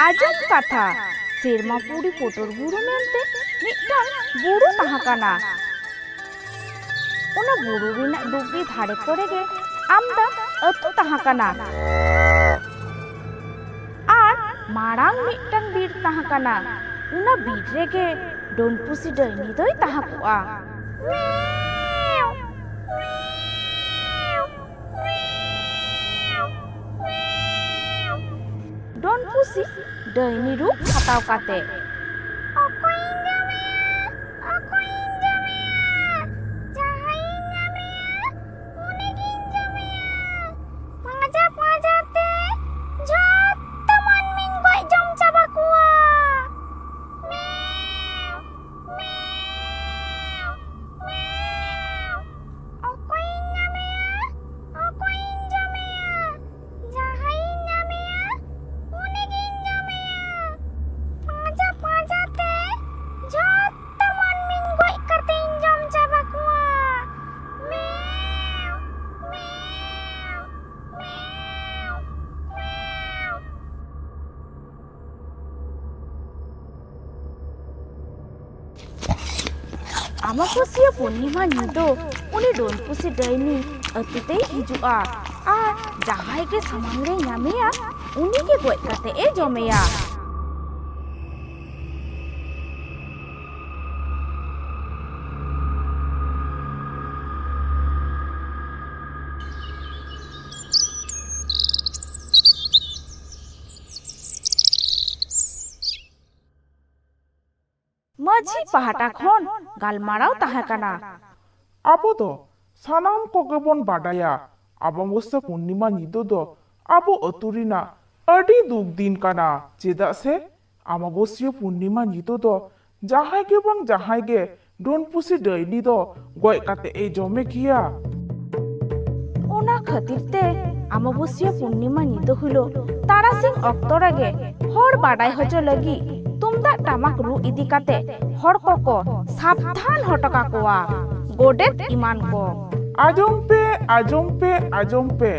ᱟᱸᱡᱚᱢ ᱠᱟᱛᱷᱟ ᱥᱮᱨᱢᱟ ᱯᱩᱨᱤ ᱯᱚᱴᱚᱨ ᱵᱩᱨᱩ ᱢᱮᱱᱛᱮ ᱢᱤᱫᱴᱟᱝ ᱵᱩᱨᱩ ᱛᱟᱦᱮᱸ ᱠᱟᱱᱟ। ᱚᱱᱟ ᱵᱩᱨᱩ ᱨᱮᱱᱟᱜ ᱰᱩᱜᱤ ᱫᱷᱟᱨᱮ ᱠᱚᱨᱮ ᱜᱮ ᱟᱢᱫᱟ ᱟᱹᱛᱩ ᱛᱟᱦᱮᱸ ᱠᱟᱱᱟ। ᱟᱨ ᱢᱟᱲᱟᱝ ᱢᱤᱫᱴᱟᱝ ᱵᱤᱨ ᱛᱟᱦᱮᱸ ᱠᱟᱱᱟ। ᱚᱱᱟ ᱵᱤᱨ ᱨᱮᱜᱮ ᱰᱚᱱᱯᱩᱥᱤ ᱰᱟᱹᱭᱱᱤ ᱫᱚᱭ ᱛᱟᱦᱮᱸ ᱠᱚᱜᱼᱟ। ᱰᱚᱱᱯᱩᱥᱤ ᱰᱟᱹᱭᱱᱤ ᱨᱩᱯ ᱦᱟᱛᱟᱣ ᱠᱟᱛᱮ ᱟᱢᱵᱟᱵᱟᱹᱥᱤᱭᱟᱹ ᱯᱩᱨᱱᱤᱢᱟ ᱧᱤᱫᱟᱹ ᱩᱱᱤ ᱰᱚᱱᱯᱩᱥᱤ ᱰᱟᱹᱭᱱᱤ ᱟᱹᱛᱩ ᱛᱮᱭ ᱦᱤᱡᱩᱜᱼᱟ ᱟᱨ ᱡᱟᱦᱟᱸᱭ ᱜᱮ ᱥᱟᱢᱟᱝ ᱨᱮ ᱧᱟᱢᱮᱭᱟ ᱩᱱᱤ ᱜᱮ ᱜᱚᱡ ᱠᱟᱛᱮ ᱮ ᱡᱚᱢᱮᱭᱟ। ᱢᱟᱹᱡᱷᱤ ᱯᱟᱦᱴᱟ ᱠᱷᱚᱱ ᱜᱟᱞᱢᱟᱨᱟᱣ ᱛᱟᱦᱮᱸ ᱠᱟᱱᱟ। ᱟᱵᱚ ᱫᱚ ᱥᱟᱱᱟᱢ ᱠᱚᱜᱮ ᱵᱚᱱ ᱵᱟᱰᱟᱭᱟ ᱟᱢᱵᱟᱵᱟᱹᱥᱤᱭᱟᱹ ᱯᱩᱨᱱᱤᱢᱟ ᱧᱤᱫᱟᱹ ᱫᱚ ᱟᱵᱚ ᱟᱹᱛᱩ ᱨᱮᱱᱟᱜ ᱟᱹᱰᱤ ᱫᱩᱠ ᱫᱤᱱ ᱠᱟᱱᱟ। ᱪᱮᱫᱟᱜ ᱥᱮ ᱟᱢᱵᱟᱵᱟᱹᱥᱤᱭᱟᱹ ᱯᱩᱨᱱᱤᱢᱟ ᱧᱤᱫᱟᱹ ᱫᱚ ᱡᱟᱦᱟᱸᱭ ᱜᱮ ᱵᱟᱝ ᱡᱟᱦᱟᱸᱭ ᱜᱮ ᱰᱚᱱᱯᱩᱥᱤ ᱰᱟᱹᱭᱱᱤ ᱫᱚ ᱜᱚᱡ ᱠᱟᱛᱮ ᱮ ᱡᱚᱢᱮ ᱜᱮᱭᱟ। ᱚᱱᱟ ᱠᱷᱟᱹᱛᱤᱨ ᱛᱮ ᱟᱢᱵᱟᱵᱟᱹᱥᱤᱭᱟᱹ ᱯᱩᱨᱱᱤᱢᱟ ᱧᱤᱫᱟᱹ ᱦᱤᱞᱳᱜ ᱛᱟᱨᱟᱥᱤᱧ ᱚᱠᱛᱚ ᱨᱮᱜᱮ ᱦᱚᱲ ᱵᱟᱰᱟᱭ ᱦᱚᱪᱚ ᱞᱟᱹᱜᱤᱫ ᱛᱩᱢᱫᱟᱜ ᱴᱟᱢᱟᱠ ᱨᱩ ᱤᱫᱤ ᱠᱟᱛᱮ ᱦᱚᱲ ᱠᱚᱠᱚ ᱥᱟᱵᱫᱷᱟᱱ ᱦᱚᱴᱚ ᱠᱟᱠᱚᱣᱟ ᱜᱚᱰᱮᱛ ᱮᱢᱟᱱ ᱠᱚ। ᱟᱸᱡᱚᱢ ᱯᱮ ᱟᱸᱡᱚᱢ ᱯᱮ ᱟᱸᱡᱚᱢ ᱯᱮ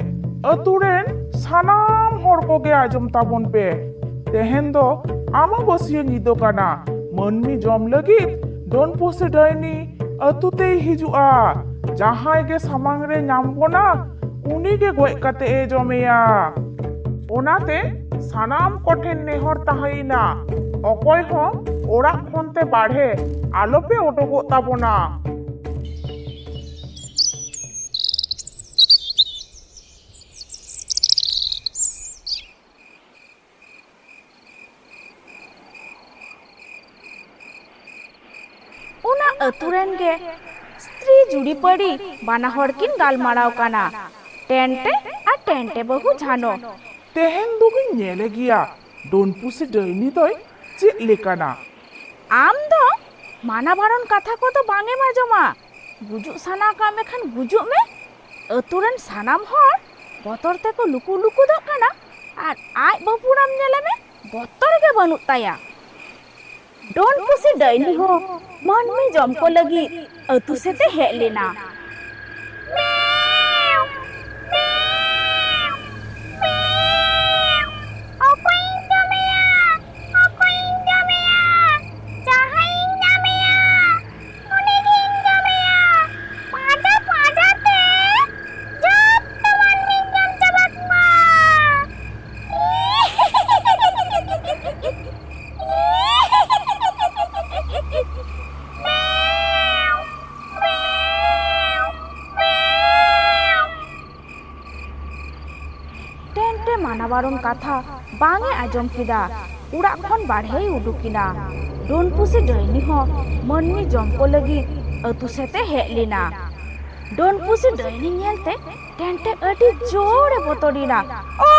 ᱟᱹᱛᱩ ᱨᱮᱱ ᱥᱟᱱᱟᱢ ᱦᱚᱲ ᱠᱚᱜᱮ ᱟᱸᱡᱚᱢ ᱛᱟᱵᱚᱱ ᱯᱮ। ᱛᱮᱦᱮᱧ ᱫᱚ ᱟᱢᱵᱟᱵᱟᱹᱥᱤᱭᱟᱹ ᱧᱤᱫᱟᱹ ᱠᱟᱱᱟ। ᱢᱟᱹᱱᱢᱤ ᱡᱚᱢ ᱞᱟᱹᱜᱤᱫ ᱰᱚᱱᱯᱩᱥᱤ ᱰᱟᱹᱭᱱᱤ ᱟᱹᱛᱩ ᱛᱮᱭ ᱦᱤᱡᱩᱜᱼᱟ। ᱡᱟᱦᱟᱸᱭ ᱜᱮ ᱥᱟᱢᱟᱝ ᱨᱮ ᱧᱟᱢ ᱵᱚᱱᱟ ᱩᱱᱤ ᱜᱮ ᱜᱚᱡ ᱠᱟᱛᱮ ᱮ ᱡᱚᱢᱮᱭᱟ। ᱚᱱᱟᱛᱮ ᱥᱟᱱᱟᱢ ᱠᱚᱴᱷᱮᱱ ᱱᱮᱦᱚᱨ ᱛᱟᱦᱮᱸᱭᱮᱱᱟ ᱚᱠᱚᱭ ᱦᱚᱸ ᱚᱲᱟᱜ ᱠᱷᱚᱱ ᱛᱮ ᱵᱟᱨᱦᱮ ᱟᱞᱚᱯᱮ ᱩᱰᱩᱠᱚᱜ ᱛᱟᱵᱚᱱᱟ। ᱚᱱᱟ ᱟᱹᱛᱩ ᱨᱮᱱ ᱜᱮ ᱥᱛᱨᱤ ᱡᱩᱨᱤᱯᱟᱹᱨᱤ ᱵᱟᱱᱟ ᱦᱚᱲ ᱠᱤᱱ ᱜᱟᱞᱢᱟᱨᱟᱣ ᱠᱟᱱᱟ ᱴᱮᱱᱴᱮ ᱟᱨ ᱴᱮᱱᱴᱮ ᱵᱟᱹᱦᱩ ᱡᱷᱟᱱᱚ। ᱛᱮᱦᱮᱧ ᱫᱚᱵᱤᱱ ᱧᱮᱞᱮ ᱜᱮᱭᱟ ᱰᱚᱱᱯᱩᱥᱤ ᱰᱟᱹᱭᱱᱤ ᱫᱚᱭ ᱪᱮᱫ ᱞᱮᱠᱟᱱᱟ। ᱟᱢ ᱫᱚ ᱢᱟᱱᱟ ᱵᱟᱨᱚᱱ ᱠᱟᱛᱷᱟ ᱠᱚᱫᱚ ᱵᱟᱝ ᱮᱢ ᱟᱸᱡᱚᱢᱟ। ᱜᱩᱡᱩᱜ ᱥᱟᱱᱟ ᱠᱟᱜ ᱢᱮᱠᱷᱟᱱ ᱜᱩᱡᱩᱜ ᱢᱮ। ᱟᱹᱛᱩ ᱨᱮᱱ ᱥᱟᱱᱟᱢ ᱦᱚᱲ ᱵᱚᱛᱚᱨ ᱛᱮᱠᱚ ᱞᱩᱠᱩ ᱞᱩᱠᱩᱫᱚᱜ ᱠᱟᱱᱟ ᱟᱨ ᱟᱡ ᱵᱟᱹᱯᱩᱲᱟᱢ ᱧᱮᱞᱮ ᱢᱮ ᱵᱚᱛᱚᱨ ᱜᱮ ᱵᱟᱹᱱᱩᱜ ᱛᱟᱭᱟ। ᱰᱚᱱᱯᱩᱥᱤ ᱰᱟᱹᱭᱱᱤ ᱦᱚᱸ ᱢᱟᱹᱱᱢᱤ ᱡᱚᱢ ᱠᱚ ᱞᱟᱹᱜᱤᱫ ᱟᱹᱛᱩ ᱥᱮᱫ ᱮ ᱦᱮᱡ ᱞᱮᱱᱟ। মানা বারণ কথা বাং এ আজম কিদা উড়াক খন বাড়হেই উডুকিনা ডনপুসি ডাইনি হ মন্নি জমকো লাগি আতু সেতে হেজ লেনা ডনপুসি ডাইনি নেলতে টেন্টে আডি জোরে বতরিনা ও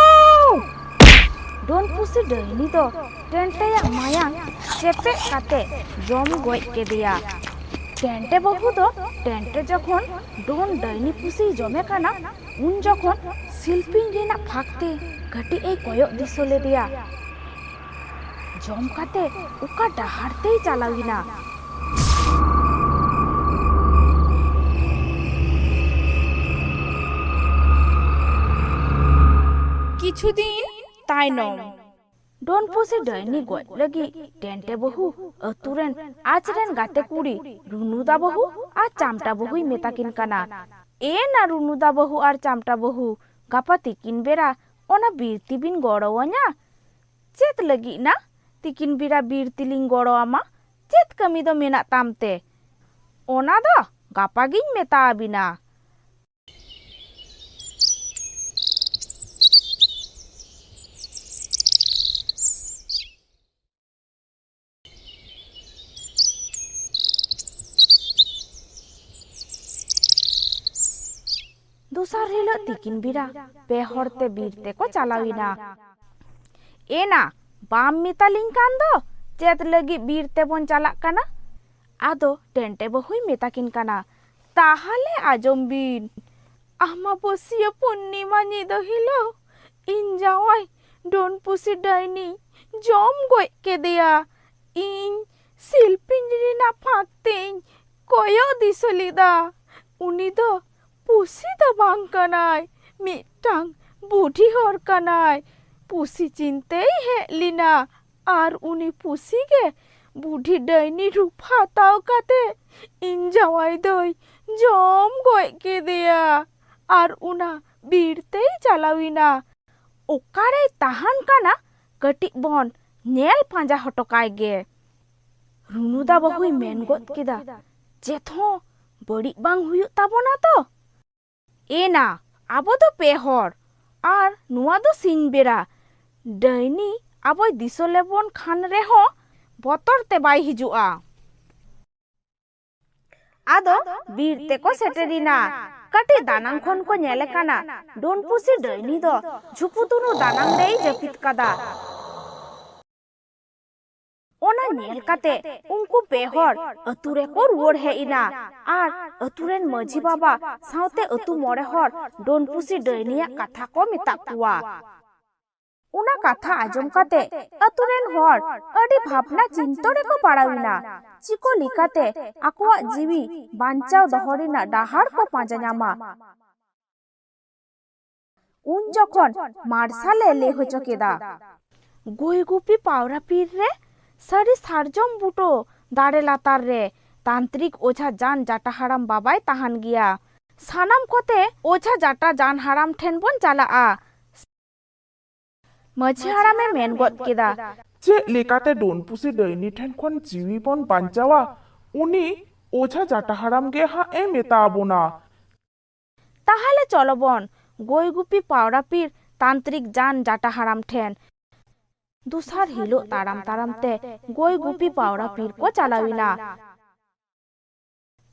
ডনপুসি ডাইনি তো টেন্টে মায়াং চেপে কাতে জম গoj কেদিয়া টেন্টে বাবু তো টেন্টে যখন ডন ডাইনি পুসি জমে কানা উন যখন শিল্পিন রেনা ফাকতে ঘাটি এই কয়ক দিশো লেদিয়া জম কাতে উকা ডাহারতেই চালাউইনা কিছুদিন তাইনম ᱰᱚᱱ ᱯᱩᱥᱤ ᱰᱟᱹᱭᱱᱤ ᱜᱚᱡ ᱞᱟᱹᱜᱤᱫ ᱴᱮᱱᱴᱮ ᱵᱟᱹᱦᱩ ᱟᱹᱛᱩᱨᱮᱱ ᱟᱡᱨᱮᱱ ᱜᱟᱛᱮ ᱠᱩᱲᱤ ᱨᱩᱱᱩᱫᱟ ᱵᱟᱹᱦᱩ ᱟᱨ ᱪᱟᱢᱴᱟ ᱵᱟᱹᱦᱩᱭ ᱢᱮᱛᱟᱠᱤᱱ ᱠᱟᱱᱟ, ᱮᱱᱟ ᱨᱩᱱᱩᱫᱟ ᱵᱟᱹᱦᱩ ᱟᱨ ᱪᱟᱢᱴᱟ ᱵᱟᱹᱦᱩ ᱜᱟᱯᱟ ᱛᱤᱠᱤᱱ ᱵᱮᱲᱟ ᱚᱱᱟ ᱵᱤᱨᱛᱤ ᱵᱤᱱ ᱜᱚᱲᱚᱣᱟᱹᱧᱟ? ᱪᱮᱫ ᱞᱟᱹᱜᱤᱫ ᱱᱟ ᱛᱤᱠᱤᱱ ᱵᱮᱲᱟ ᱵᱤᱨᱛᱤ ᱞᱤᱧ ᱜᱚᱲᱚ ᱟᱢᱟ? ᱪᱮᱫ ᱠᱟᱹᱢᱤ ᱫᱚ ᱢᱮᱱᱟᱜ ᱛᱟᱢ ᱛᱮ? ᱚᱱᱟ ᱫᱚ ᱜᱟᱯᱟ ᱜᱤᱧ ᱢᱮᱛᱟ ᱟᱹᱵᱤᱱᱟ। ᱫᱚᱥᱟᱨ ᱦᱤᱞᱳᱜ ᱛᱤᱠᱤᱱ ᱵᱮᱲᱟ ᱯᱮ ᱦᱚᱲᱛᱮ ᱵᱤᱨ ᱛᱮᱠᱚ ᱪᱟᱞᱟᱣᱮᱱᱟ। ᱮᱱᱟ ᱵᱟᱢ ᱢᱮᱛᱟᱞᱤᱧ ᱠᱟᱱ ᱫᱚ ᱪᱮᱫ ᱞᱟᱹᱜᱤᱫ ᱵᱤᱨ ᱛᱮᱵᱚᱱ ᱪᱟᱞᱟᱜ ᱠᱟᱱᱟ? ᱟᱫᱚ ᱴᱮᱱᱴᱮ ᱵᱟᱹᱦᱩᱭ ᱢᱮᱛᱟᱠᱤᱱ ᱠᱟᱱᱟ, ᱛᱟᱦᱟᱞᱮ ᱟᱸᱡᱚᱢ ᱵᱤᱱ, ᱟᱢᱵᱟᱵᱟᱹᱥᱤᱭᱟᱹ ᱯᱩᱨᱱᱤᱢᱟ ᱧᱤᱫᱟᱹ ᱦᱤᱞᱳᱜ ᱤᱧ ᱡᱟᱶᱟᱭ ᱰᱚᱱ ᱯᱩᱥᱤ ᱰᱟᱹᱭᱱᱤ ᱡᱚᱢ ᱜᱚᱡ ᱠᱮᱫᱮᱭᱟ। ᱤᱧ ᱥᱤᱞᱯᱤᱧ ᱨᱮᱱᱟᱜ ᱯᱷᱟᱸᱠ ᱛᱮᱧ ᱠᱚᱭᱚᱜ ᱫᱤᱥᱟᱹ ᱞᱮᱫᱟ, ᱩᱱᱤ ᱫᱚ ᱯᱩᱥᱤ ᱫᱚ ᱵᱟᱝ ᱠᱟᱱᱟᱭ, ᱢᱤᱫᱴᱟᱝ ᱵᱩᱰᱷᱤ ᱦᱚᱲ ᱠᱟᱱᱟᱭ। ᱯᱩᱥᱤ ᱪᱤᱱᱛᱟᱹᱭ ᱦᱮᱡ ᱞᱮᱱᱟ ᱟᱨ ᱩᱱᱤ ᱯᱩᱥᱤ ᱜᱮ ᱵᱩᱰᱷᱤ ᱰᱟᱹᱭᱱᱤ ᱨᱩᱯ ᱦᱟᱛᱟᱣ ᱠᱟᱛᱮ ᱤᱧ ᱡᱟᱶᱟᱭ ᱫᱚᱭ ᱡᱚᱢ ᱜᱚᱡ ᱠᱮᱫᱮᱭᱟ ᱟᱨ ᱚᱱᱟ ᱵᱤᱨ ᱛᱮᱭ ᱪᱟᱞᱟᱣᱮᱱᱟ। ᱚᱠᱟᱨᱮᱭ ᱛᱟᱦᱟᱱ ᱠᱟᱱᱟ ᱠᱟᱹᱴᱤᱡ ᱵᱚᱱ ᱧᱮᱞ ᱯᱟᱸᱡᱟ ᱦᱚᱴᱚ ᱠᱟᱭ ᱜᱮ। ᱨᱩᱱᱩᱫᱟ ᱵᱟᱹᱦᱩᱭ ᱢᱮᱱ ᱜᱚᱫ ᱠᱮᱫᱟ, ᱪᱮᱫ ᱦᱚᱸ ᱵᱟᱹᱲᱤᱡ ᱵᱟᱝ ᱦᱩᱭᱩᱜ ᱛᱟᱵᱚᱱᱟ ᱛᱚ? ᱮᱱᱟ ᱟᱵᱚ ᱫᱚ ᱯᱮ ᱦᱚᱲ ᱟᱨ ᱱᱚᱣᱟ ᱫᱚ ᱥᱤᱧ ᱵᱮᱲᱟ, ᱰᱟᱹᱭᱱᱤ ᱟᱵᱚᱭ ᱫᱤᱥᱟᱹ ᱞᱮᱵᱚᱱ ᱠᱷᱟᱱ ᱨᱮᱦᱚᱸ ᱵᱚᱛᱚᱨ te ᱵᱟᱭ ᱦᱤᱡᱩᱜᱼᱟ। ᱟᱫᱚ ᱵᱤᱨ ᱛᱮᱠᱚ ᱥᱮᱴᱮᱨᱮᱱᱟ। ᱠᱟᱹᱴᱤᱡ ᱫᱟᱱᱟᱝ ᱠᱷᱚᱱ ᱠᱚ ᱧᱮᱞᱮ ᱠᱟᱱᱟ ᱰᱚᱱ ᱯᱩᱥᱤ ᱰᱟᱹᱭᱱᱤ ᱫᱚ ᱡᱷᱩᱯᱩᱛᱩᱨᱩ ᱫᱟᱱᱟᱝ ᱨᱮᱭ ᱡᱟᱹᱯᱤᱫ ᱠᱟᱫᱟ। ᱚᱱᱟ ᱧᱮᱞ ᱠᱟᱛᱮ ᱩᱱᱠᱩ ᱯᱮ ᱦᱚᱲ ᱟᱹᱛᱩ ᱨᱮᱠᱚ ᱨᱩᱣᱟᱹᱲ ᱦᱮᱡ ᱮᱱᱟ ᱟᱨ ᱟᱹᱛᱩ ᱨᱮᱱ ᱢᱟᱹᱡᱷᱤ ᱵᱟᱵᱟ ᱥᱟᱶᱛᱮ ᱟᱹᱛᱩ ᱢᱚᱬᱮ ᱦᱚᱲ ᱰᱚᱱ ᱯᱩᱥᱤ ᱰᱟᱹᱭᱱᱤᱭᱟᱜ ᱠᱟᱛᱷᱟ ᱠᱚ ᱢᱮᱛᱟᱜ ᱠᱚᱣᱟ। ᱚᱱᱟ ᱠᱟᱛᱷᱟ ᱟᱸᱡᱚᱢ ᱠᱟᱛᱮ ᱟᱹᱛᱩ ᱨᱮᱱ ᱦᱚᱲ ᱟᱹᱰᱤ ᱵᱷᱟᱵᱽᱱᱟ ᱪᱤᱱᱛᱟᱹ ᱨᱮᱠᱚ ᱯᱟᱲᱟᱣᱮᱱᱟ, ᱪᱤᱠᱟᱹ ᱞᱮᱠᱟᱛᱮ ᱟᱠᱚᱣᱟᱜ ᱡᱤᱣᱤ ᱵᱟᱧᱪᱟᱣ ᱫᱚᱦᱚ ᱨᱮᱱᱟᱜ ᱰᱟᱦᱟᱨ ᱠᱚ ᱯᱟᱸᱡᱟ ᱧᱟᱢᱟ। ᱩᱱ ᱡᱚᱠᱷᱚᱱ ᱢᱟᱨᱥᱟᱞᱮ ᱞᱟᱹᱭ ᱦᱚᱪᱚ ᱠᱮᱫᱟ, ᱜᱚᱭ ᱜᱩᱯᱤ ᱯᱟᱣᱨᱟ ᱯᱤᱨ ᱨᱮ ᱥᱟᱹᱨᱤ ᱥᱟᱨᱡᱚᱢ ᱵᱩᱴᱟᱹ ᱫᱟᱨᱮ ᱞᱟᱛᱟᱨ ᱨᱮ ᱛᱟন্ত্রিক ওঝা জান জাটা হারাম বাবাই তাহান গিয়া। সানাম কতে ওঝা জাটা জান হারাম ঠেন বন চালাগᱼᱟ। ᱢᱟᱹᱡᱷᱤ ᱦᱟᱲᱟᱢᱮ ᱢᱮᱱ ᱜᱚᱫ ᱠᱮᱫᱟ, ᱪᱮᱫ ᱞᱮᱠᱟᱛᱮ ᱰᱚᱱ ᱯᱩᱥᱤ ᱰᱟᱹᱭᱱᱤ ᱴᱷᱮᱱ ᱠᱷᱚᱱ ᱡᱤᱣᱤ ᱵᱚᱱ ᱵᱟᱧᱪᱟᱣᱟ? ᱩᱱᱤ ᱳঝা ᱡᱟᱴᱟ ᱦᱟᱲᱟᱢ ᱜᱮ ᱦᱟᱸᱜ ᱮ ᱢᱮᱛᱟ ᱟᱵᱚᱱᱟ। তাহলে চলো বন গই গুপি পাওরা পীর তান্ত্রিক জান জাটা হারাম ঠেন। দোসার হিলোᱜ তাড়াম তাড়াম তে গই গুপি পাওরা পীর কো চালাᱣিনা।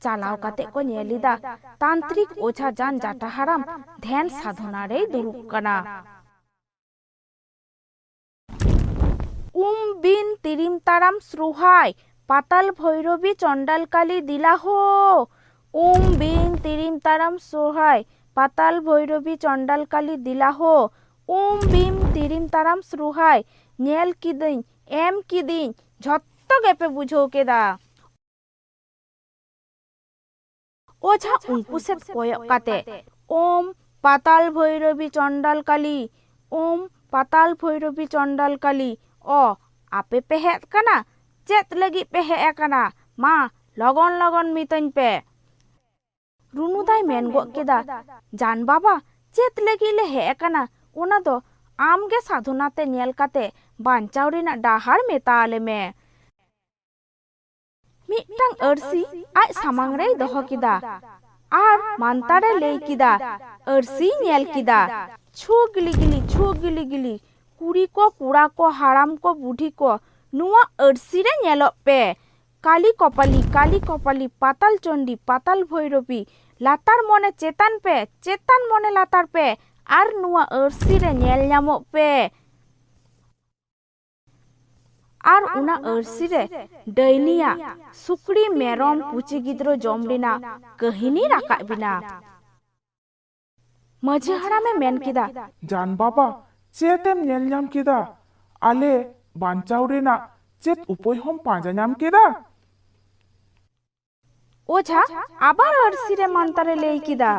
চালাও কাতে কো ᱧᱮᱞᱤᱫᱟ তান্ত্রিক ওঝা জান জাটা হারাম ধ্যান সাধনা রে দুড়ুব কানা। বিন তিরিম তারাম শ্রুহাই পাতাল ভৈরবী চণ্ডালকালী দিলাহ। বিন তিরিম তারাম শ্রুহাই পাতাল ভৈরবী চণ্ডালকালী দিলাহ। বিম তিরিম তারাম শ্রুহাই ᱧᱮᱞ ᱠᱤᱫᱟᱹᱧ ᱮᱢ ᱠᱤᱫᱤᱧ ᱡᱷᱚᱛᱚ ᱜᱮᱯᱮ ᱵᱩᱡᱷᱟᱹᱣ ᱠᱮᱫᱟ। ওঝা উᱱᱠᱩ ᱥᱮᱫ ᱠᱚᱭᱚᱜ ᱠᱟᱛᱮ পাতাল ভৈরবী চণ্ডালকালী, পাতাল ভৈরবী চণ্ডালকালী, ᱟᱯᱮ ᱯᱮ ᱦᱮᱡ ᱠᱟᱱᱟ? ᱪᱮᱫ ᱞᱟᱹᱜᱤᱫ ᱯᱮ ᱦᱮᱡ ᱟᱠᱟᱱᱟ? ᱢᱟ ᱞᱚᱜᱚᱱ ᱞᱚᱜᱚᱱ ᱢᱤᱛᱟᱹᱧ ᱯᱮ। ᱨᱩᱱᱩᱫᱟᱭ ᱢᱮᱱ ᱜᱚᱫ ᱠᱮᱫᱟ, ᱡᱟᱱ ᱵᱟᱵᱟ ᱪᱮᱫ ᱞᱟᱹᱜᱤᱫ ᱞᱮ ᱦᱮᱡ ᱟᱠᱟᱱᱟ ᱚᱱᱟ ᱫᱚ ᱟᱢᱜᱮ ᱥᱟধᱱᱟ ᱛᱮ ᱧᱮᱞ ᱠᱟᱛᱮ ᱵᱟᱧᱪᱟᱣ ᱨᱮᱱᱟᱜ ᱰᱟᱦᱟᱨ ᱢᱮᱛᱟ ᱟᱞᱮ ᱢᱮ। ᱢᱤᱫᱴᱟᱝ ᱟᱹᱨᱥᱤ ᱟᱡ ᱥᱟᱢᱟᱝ ᱨᱮᱭ ᱫᱚᱦᱚ ᱠᱮᱫᱟ ᱟᱨ ᱢᱟᱱᱛᱟᱨᱮ ᱞᱟᱹᱭ ᱠᱮᱫᱟ। ᱟᱹᱨᱥᱤᱭ ᱧᱮᱞ ᱠᱮᱫᱟ, ᱪᱷᱩ ᱜᱤᱞᱤ ᱜᱤᱞᱤ ᱪᱷᱩ ᱜᱤᱞᱤ ᱜᱤᱞᱤ, ᱠᱩᱲᱤ ᱠᱚ ᱠᱚᱲᱟ ᱠᱚ ᱦᱟᱲᱟᱢ ᱠᱚ ᱵᱩᱰᱷᱤ ᱠᱚ ᱱᱚᱣᱟ ᱟᱹᱨᱥᱤ ᱨᱮ ᱧᱮᱞᱚᱜ ᱯᱮ। ᱠᱟᱞᱤ ᱠᱚᱯᱟᱞᱤ ᱯᱟতাᱞ ᱪᱚᱱᱰᱤ ᱯᱟতাᱞ ᱵᱷᱳᱭᱨᱚᱵী, ᱞᱟᱛᱟᱨ ᱢᱚᱱᱮ ᱪᱮᱛᱟᱱ ᱯᱮ, ᱪᱮᱛᱟᱱ ᱢᱚᱱᱮ ᱞᱟᱛᱟᱨ ᱯᱮ ᱟᱨ ᱱᱚᱣᱟ ᱟᱹᱨᱥᱤ ᱨᱮ ᱧᱮᱞ ᱧᱟᱢᱚᱜ ᱯᱮ। ᱟᱨ ᱚᱱᱟ ᱟᱹᱨᱥᱤ ᱨᱮ ᱰᱟᱹᱭᱱᱤᱭᱟᱜ ᱥᱩᱠᱨᱤ ᱢᱮᱨᱚᱢ ᱯᱩᱪᱤ ᱜᱤᱫᱽᱨᱟᱹ ᱡᱚᱢ ᱨᱮᱱᱟᱜ ᱠᱟᱹᱦᱤᱱᱤ ᱨᱟᱠᱟᱵ ᱵᱮᱱᱟ। ᱢᱟᱹᱡᱷᱤ ᱦᱟᱲᱟᱢᱮ ᱢᱮᱱ ᱠᱮᱫᱟ, ᱡᱟᱱ ᱵᱟᱵᱟ ᱪᱮᱫ ᱮᱢ ᱧᱮᱞ ᱧᱟᱢ ᱠᱮᱫᱟ? ᱟᱞᱮ ᱵᱟᱧᱪᱟᱣ ᱨᱮᱱᱟᱜ ᱪᱮᱫ ᱩᱯᱟᱹᱭ ᱦᱚᱢ ᱯᱟᱸᱡᱟ ᱧᱟᱢ ᱠᱮᱫᱟ? ওঝা আবার আরসি রে মন্ত্রে লেই কিদা,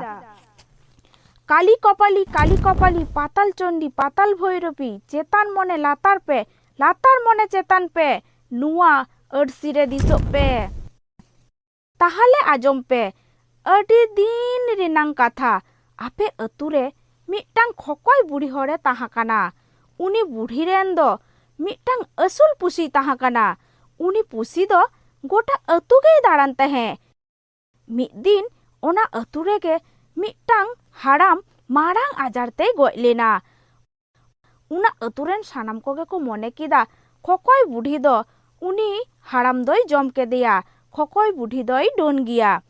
কালি কপালি পাতাল চন্ডী পাতাল ভৈরবী চেতান মনে লাতার pay latar mone chetan pe nuwa arsi re disok pe. Tahale ajom pe adi din rinang katha ape ature mitang khokoi buri hore tahakana. Uni buri ren do mitang asul pusi tahakana. Uni pusi do gota atu ge daran tahe. Mid din ona ature ge mitang haram marang ajar te goj lena. Una aturen sanam koge ko mone kida khokoi budi do uni haram doi jom kedeya. Khokoi budi doi don giya.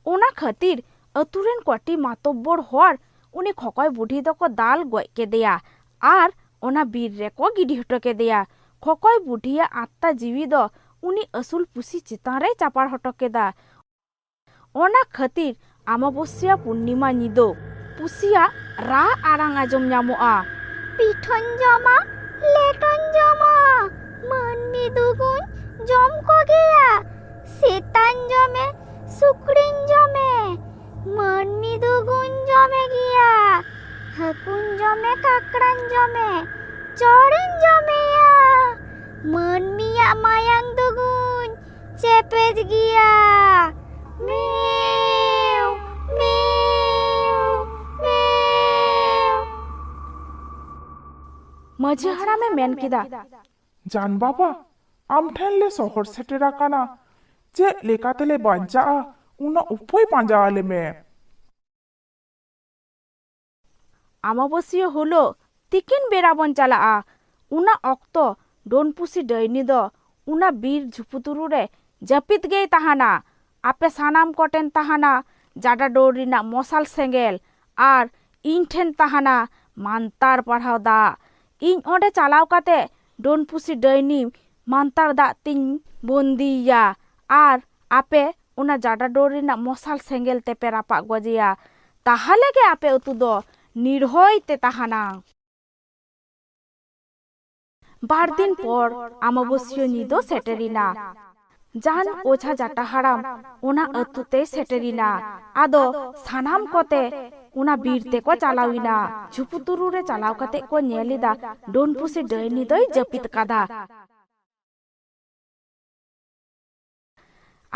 Ona khatir aturen koti matobbor hor uni khokoi budi do ko dal goj kedeya. Ar ona bir re ko gidi hoto kedeya. Khokoi budiya atta jiwi do uni asul pusi chitan re chapar hoto keda. Ona khatir amabosya purnima nido pusiya ra arang ajom nyamoa. Piton joma leton joma manmi dugun jom ko geya. Setan jome sukrin jome manmi dugun jome giya. Hakun jome kakran jome chorin jome ya. Manmi ya mayang dugun cepet giya. Meow, meow, meow. Maji harame men kida. Jan baba, am ठेन ले शहर सेटेरा काना जे लेकातले बांचा उना उपोय पांजा आले में Amabosya holo tikin berabon chalaa. Una okto don pusi daini do una bir juputuru re japit gei tahana. Ape sanam koten tahana jada dori na mosal sengel ar in ठेन tahana mantar parhau da. In onde chalao kate don pusi daini mantar da tin bondiya ar ape una jada dori na mosal sengel te perapa gojiya. Tahale ge ape utu do निर्भय ते ताहाना. बार दिन पर अमाबस्या निदो सेटेरिना. जान ओझा जाटा हाराम ओना अतुते सेटेरिना. आदो सानाम कोते ओना बीरते को चालाविना. झुपुतुरु रे चालाव कते को नेलिदा डोनपुसी डैनी दोय जपित कादा.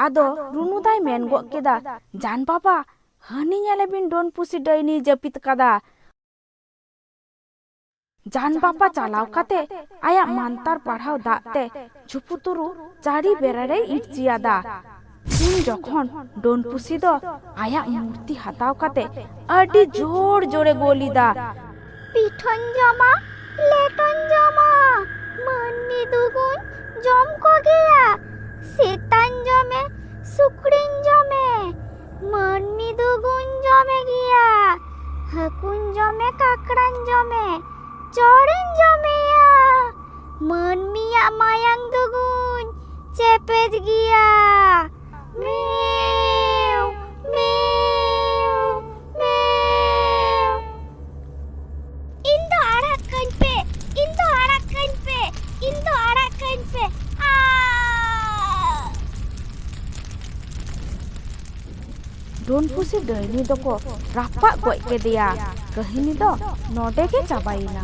आदो रुनुदाय मेनगो केदा जान बाबा Honey nyale bin don pusi daini japit kada. Jan bapa chalao kate aya mantar parhau date juputuru chari berare itjiada. In jokhon don pusi do aya murti hatao kate adi jor jore golida. Piton jama leton jama manni dugun jom ko geya. Setan jome sukrin jome manmi dugun jome giya. Hakun jome kakran jome chorin jome ya. Manmi ya mayang dugun cepet giya. Meow, meow, meow. Indo arakan pe, indo arakan pe, indo arakan pe. Don pusi daini doko rapak goj kedeya. Kahini do node ke cabaina.